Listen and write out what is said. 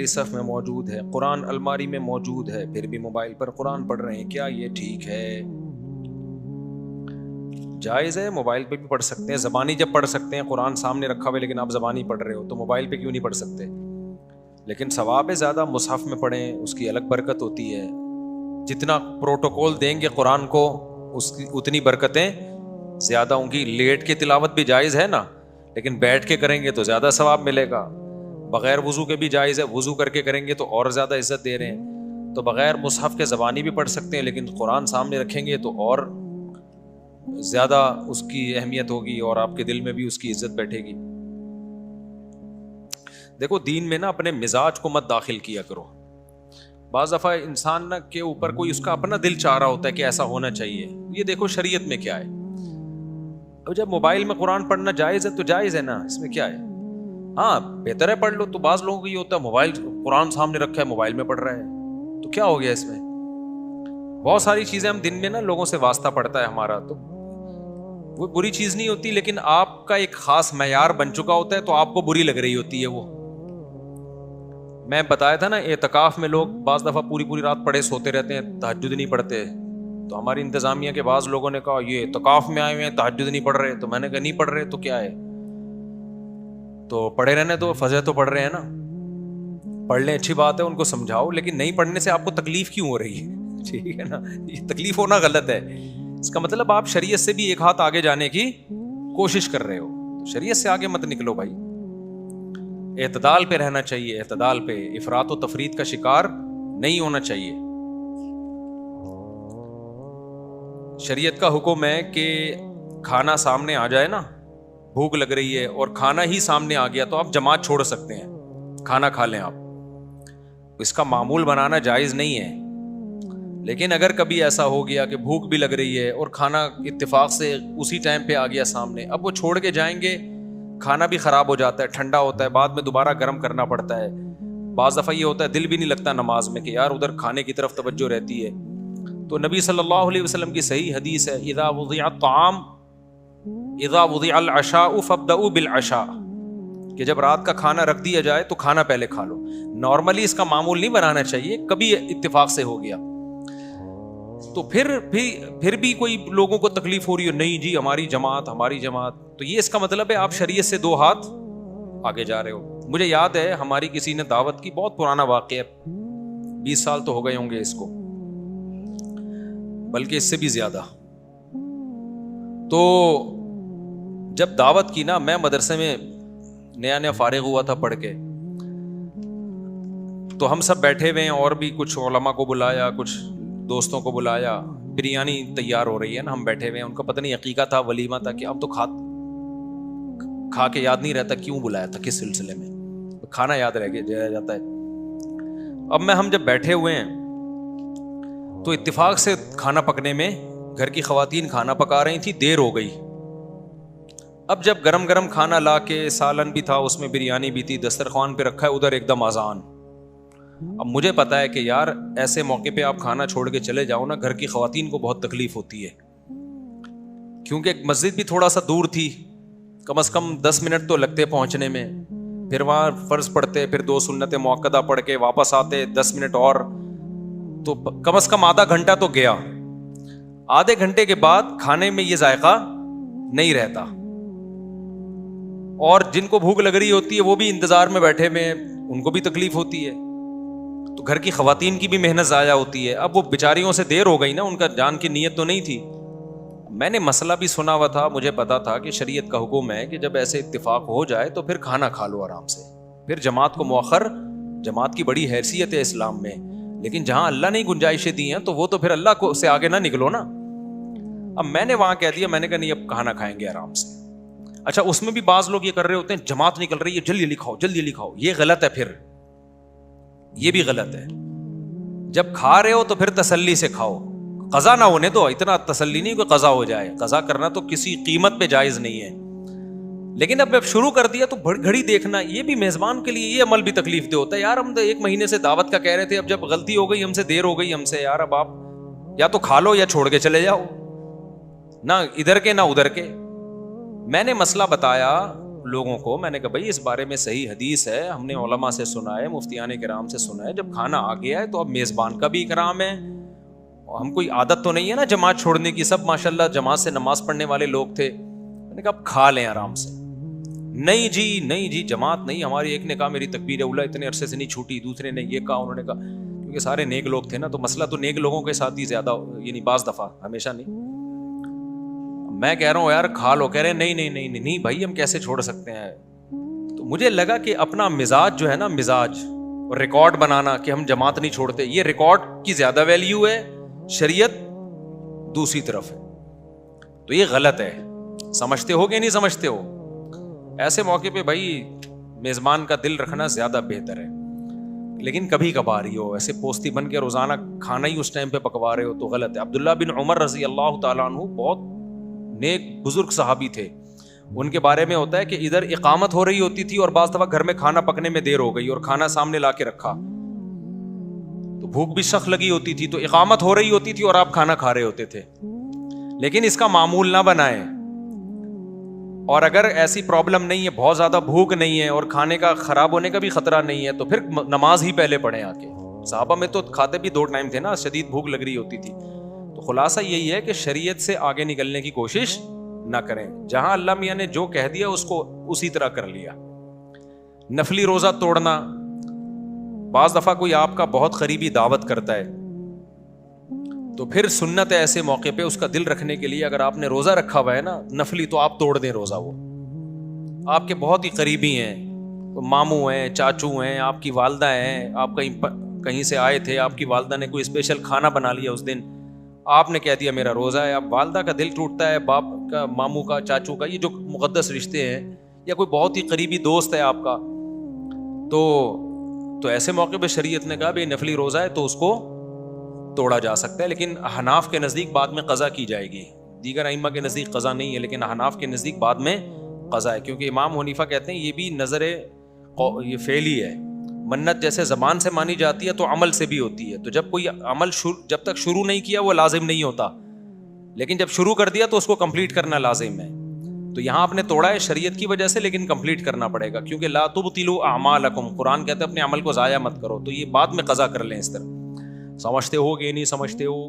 پہلی صف میں موجود ہے, قرآن الماری میں موجود ہے, پھر بھی موبائل پر قرآن پڑھ رہے ہیں, کیا یہ ٹھیک ہے؟ جائز ہے, موبائل پہ بھی پڑھ سکتے ہیں, زبانی جب پڑھ سکتے ہیں, قرآن سامنے رکھا ہوا ہے لیکن آپ زبانی پڑھ رہے ہو تو موبائل پہ کیوں نہیں پڑھ سکتے؟ لیکن ثواب زیادہ مصحف میں پڑھیں, اس کی الگ برکت ہوتی ہے. جتنا پروٹوکول دیں گے قرآن کو اس کی اتنی برکتیں زیادہ ہوں گی. لیٹ کے تلاوت بھی جائز ہے نا, لیکن بیٹھ کے کریں گے تو زیادہ ثواب ملے گا. بغیر وضو کے بھی جائز ہے, وضو کر کے کریں گے تو اور زیادہ عزت دے رہے ہیں. تو بغیر مصحف کے زبانی بھی پڑھ سکتے ہیں, لیکن قرآن سامنے رکھیں گے تو اور زیادہ اس کی اہمیت ہوگی اور آپ کے دل میں بھی اس کی عزت بیٹھے گی. دیکھو دین میں نا اپنے مزاج کو مت داخل کیا کرو. بعض دفعہ انسان نا کے اوپر کوئی اس کا اپنا دل چاہ رہا ہوتا ہے کہ ایسا ہونا چاہیے. یہ دیکھو شریعت میں کیا ہے. اب جب موبائل میں قرآن پڑھنا جائز ہے تو جائز ہے نا, اس میں کیا ہے؟ ہاں بہتر ہے پڑھ لو. تو بعض لوگوں کو یہ ہوتا ہے موبائل قرآن سامنے رکھا ہے موبائل میں پڑھ رہا ہے, تو کیا ہو گیا اس میں؟ بہت ساری چیزیں ہم دن میں نا لوگوں سے واسطہ پڑتا ہے ہمارا, تو وہ بری چیز نہیں ہوتی, لیکن آپ کا ایک خاص معیار بن چکا ہوتا ہے تو آپ کو بری لگ رہی ہوتی ہے وہ. میں بتایا تھا نا اعتکاف میں لوگ بعض دفعہ پوری پوری رات پڑے سوتے رہتے ہیں, تہجد نہیں پڑھتے. تو ہماری انتظامیہ کے بعض لوگوں نے کہا یہ اعتکاف میں آئے ہوئے ہیں تہجد نہیں پڑھ رہے. تو میں نے کہا نہیں پڑھ رہے تو کیا ہے, تو پڑھے رہنے دو, فجر تو پڑھ رہے ہیں نا, پڑھ لیں اچھی بات ہے, ان کو سمجھاؤ, لیکن نہیں پڑھنے سے آپ کو تکلیف کیوں ہو رہی ہے؟ ٹھیک ہے نا, یہ تکلیف ہونا غلط ہے. اس کا مطلب آپ شریعت سے بھی ایک ہاتھ آگے جانے کی کوشش کر رہے ہو, تو شریعت سے آگے مت نکلو بھائی. اعتدال پہ رہنا چاہیے, اعتدال پہ, افراط و تفریط کا شکار نہیں ہونا چاہیے. شریعت کا حکم ہے کہ کھانا سامنے آ جائے نا, بھوک لگ رہی ہے اور کھانا ہی سامنے آ گیا تو آپ جماعت چھوڑ سکتے ہیں, کھانا کھا لیں آپ. اس کا معمول بنانا جائز نہیں ہے, لیکن اگر کبھی ایسا ہو گیا کہ بھوک بھی لگ رہی ہے اور کھانا اتفاق سے اسی ٹائم پہ آ گیا سامنے, اب وہ چھوڑ کے جائیں گے, کھانا بھی خراب ہو جاتا ہے, ٹھنڈا ہوتا ہے, بعد میں دوبارہ گرم کرنا پڑتا ہے. بعض دفعہ یہ ہوتا ہے دل بھی نہیں لگتا نماز میں کہ یار ادھر کھانے کی طرف توجہ رہتی ہے. تو نبی صلی اللہ علیہ وسلم کی صحیح حدیث ہے, اذا وضع الطعام اذا وضع العشاء فابدؤوا بالعشاء, کہ جب رات کا کھانا رکھ دیا جائے تو کھانا پہلے کھا لو. نارملی اس کا معمول نہیں بنانا چاہیے, کبھی اتفاق سے ہو گیا تو پھر بھی کوئی لوگوں کو تکلیف ہو رہی ہے, نہیں جی ہماری جماعت, تو یہ اس کا مطلب ہے آپ شریعت سے دو ہاتھ آگے جا رہے ہو. مجھے یاد ہے ہماری کسی نے دعوت کی, بہت پرانا واقعہ, 20 سال تو ہو گئے ہوں گے اس کو, بلکہ اس سے بھی زیادہ. تو جب دعوت کی نا, میں مدرسے میں نیا نیا فارغ ہوا تھا پڑھ کے, تو ہم سب بیٹھے ہوئے ہیں, اور بھی کچھ علماء کو بلایا, کچھ دوستوں کو بلایا, بریانی تیار ہو رہی ہے نا, ہم بیٹھے ہوئے ہیں, ان کا پتہ نہیں عقیقہ تھا, ولیمہ تھا, کہ اب تو کھا کے یاد نہیں رہتا کیوں بلایا تھا, کس سلسلے میں, کھانا یاد رہ جاتا ہے. اب ہم جب بیٹھے ہوئے ہیں تو اتفاق سے کھانا پکنے میں گھر کی خواتین کھانا پکا رہی تھی, دیر ہو گئی. اب جب گرم گرم کھانا لا کے, سالن بھی تھا اس میں, بریانی بھی تھی, دسترخوان پہ رکھا ہے, ادھر ایک دم اذان. اب مجھے پتا ہے کہ یار ایسے موقع پہ آپ کھانا چھوڑ کے چلے جاؤ نا, گھر کی خواتین کو بہت تکلیف ہوتی ہے, کیونکہ مسجد بھی تھوڑا سا دور تھی, کم از کم 10 منٹ تو لگتے پہنچنے میں, پھر وہاں فرض پڑھتے, پھر 2 سنت مؤکدہ پڑھ کے واپس آتے, 10 منٹ اور, تو کم از کم آدھا گھنٹہ تو گیا. آدھے گھنٹے کے بعد کھانے میں یہ ذائقہ نہیں رہتا, اور جن کو بھوک لگ رہی ہوتی ہے وہ بھی انتظار میں بیٹھے ہوئے, ان کو بھی تکلیف ہوتی ہے, تو گھر کی خواتین کی بھی محنت ضائع ہوتی ہے. اب وہ بیچاریوں سے دیر ہو گئی نا, ان کا جان کی نیت تو نہیں تھی. میں نے مسئلہ بھی سنا ہوا تھا, مجھے پتا تھا کہ شریعت کا حکم ہے کہ جب ایسے اتفاق ہو جائے تو پھر کھانا کھا لو آرام سے, پھر جماعت کو مؤخر, جماعت کی بڑی حیثیت ہے اسلام میں, لیکن جہاں اللہ نے گنجائشیں دی ہیں تو وہ تو پھر اللہ کو سے آگے نہ نکلو نا. اب میں نے وہاں کہہ دیا, میں نے کہا نہیں اب کھانا کھائیں گے آرام سے. اچھا اس میں بھی بعض لوگ یہ کر رہے ہوتے ہیں, جماعت نکل رہی ہے جلدی لکھاؤ جلدی لکھاؤ, یہ غلط ہے, پھر یہ بھی غلط ہے. جب کھا رہے ہو تو پھر تسلی سے کھاؤ, قضا نہ ہونے دو, اتنا تسلی نہیں کہ قضا ہو جائے, قضا کرنا تو کسی قیمت پہ جائز نہیں ہے. لیکن اب شروع کر دیا تو گھڑی دیکھنا, یہ بھی میزبان کے لیے یہ عمل بھی تکلیف دہ ہوتا ہے. یار ہم تو 1 مہینے سے دعوت کا کہہ رہے تھے, اب جب غلطی ہو گئی ہم سے, دیر ہو گئی ہم سے, یار اب آپ یا تو کھا لو یا چھوڑ کے چلے جاؤ, نہ ادھر کے نہ ادھر کے. میں نے مسئلہ بتایا, لوگوں کو. میں نے کہا بھائی اس بارے میں صحیح حدیث ہے, ہم نے علماء سے سنا ہے, مفتیان کرام سے سنا ہے, جب کھانا آ گیا ہے تو اب میزبان کا بھی اکرام ہے. ہم کوئی عادت تو نہیں ہے نا جماعت چھوڑنے کی, سب ماشاءاللہ جماعت سے نماز پڑھنے والے لوگ تھے. میں نے کہا اب کھا لیں آرام سے. نہیں جی جماعت نہیں, ہماری ایک نے کہا میری تکبیر اولیٰ اتنے عرصے سے نہیں چھوٹی, دوسرے نے یہ کہا, انہوں نے کہا, کیونکہ سارے نیک لوگ تھے نا, تو مسئلہ تو نیک لوگوں کے ساتھ ہی زیادہ, یعنی بعض دفعہ, ہمیشہ نہیں. میں کہہ رہا ہوں یار کھا لو, کہہ رہے نہیں بھائی ہم کیسے چھوڑ سکتے ہیں. تو مجھے لگا کہ اپنا مزاج جو ہے نا, مزاج اور ریکارڈ بنانا کہ ہم جماعت نہیں چھوڑتے, یہ ریکارڈ کی زیادہ ویلیو ہے, شریعت دوسری طرف ہے. تو یہ غلط ہے. سمجھتے ہو کہ نہیں سمجھتے ہو؟ ایسے موقع پہ بھائی میزبان کا دل رکھنا زیادہ بہتر ہے. لیکن کبھی کبھار ہی ہو, ایسے پوستی بن کے روزانہ کھانا ہی اس ٹائم پہ پکوا رہے ہو تو غلط ہے. عبداللہ بن عمر رضی اللہ تعالیٰ عنہ بہت نیک بزرگ صحابی تھے. ان کے بارے میں ہوتا ہے کہ ادھر اقامت ہو رہی ہوتی تھی اور بعض دفعہ گھر میں کھانا پکنے میں دیر ہو گئی اور کھانا سامنے لا کے رکھا, تو بھوک بھی سخت لگی ہوتی تھی, تو اقامت ہو رہی ہوتی تھی اور آپ کھانا کھا رہے ہوتے تھے. لیکن اس کا معمول نہ بنائیں. اور اگر ایسی پرابلم نہیں ہے, بہت زیادہ بھوک نہیں ہے اور کھانے کا خراب ہونے کا بھی خطرہ نہیں ہے, تو پھر نماز ہی پہلے پڑھیں آ کے. صحابہ میں تو کھاتے بھی 2 ٹائم تھے نا, شدید بھوک لگ رہی ہوتی تھی. تو خلاصہ یہی ہے کہ شریعت سے آگے نکلنے کی کوشش نہ کریں. جہاں اللہ میاں نے جو کہہ دیا اس کو اسی طرح کر لیا. نفلی روزہ توڑنا, بعض دفعہ کوئی آپ کا بہت قریبی دعوت کرتا ہے تو پھر سنت ہے ایسے موقع پہ اس کا دل رکھنے کے لیے, اگر آپ نے روزہ رکھا ہوا ہے نا نفلی, تو آپ توڑ دیں روزہ. وہ آپ کے بہت ہی قریبی ہیں, ماموں ہیں, چاچو ہیں, آپ کی والدہ ہیں, آپ کہیں سے آئے تھے, آپ کی والدہ نے کوئی اسپیشل کھانا بنا لیا اس دن, آپ نے کہہ دیا میرا روزہ ہے. اب والدہ کا دل ٹوٹتا ہے, باپ کا, ماموں کا, چاچو کا, یہ جو مقدس رشتے ہیں, یا کوئی بہت ہی قریبی دوست ہے آپ کا, تو ایسے موقع پہ شریعت نے کہا بھائی نفلی روزہ ہے تو اس کو توڑا جا سکتا ہے. لیکن احناف کے نزدیک بعد میں قضا کی جائے گی. دیگر ائمہ کے نزدیک قضا نہیں ہے, لیکن احناف کے نزدیک بعد میں قضا ہے, کیونکہ امام حنیفہ کہتے ہیں یہ بھی نظر یہ فعلی ہے. منت جیسے زبان سے مانی جاتی ہے تو عمل سے بھی ہوتی ہے. تو جب کوئی عمل جب تک شروع نہیں کیا وہ لازم نہیں ہوتا, لیکن جب شروع کر دیا تو اس کو کمپلیٹ کرنا لازم ہے. تو یہاں آپ نے توڑا ہے شریعت کی وجہ سے, لیکن کمپلیٹ کرنا پڑے گا, کیونکہ لا تبطلوا اعمالکم, قرآن کہتا ہے اپنے عمل کو ضائع مت کرو. تو یہ بعد میں قضا کر لیں اس طرح. سمجھتے ہو کہ نہیں سمجھتے ہو؟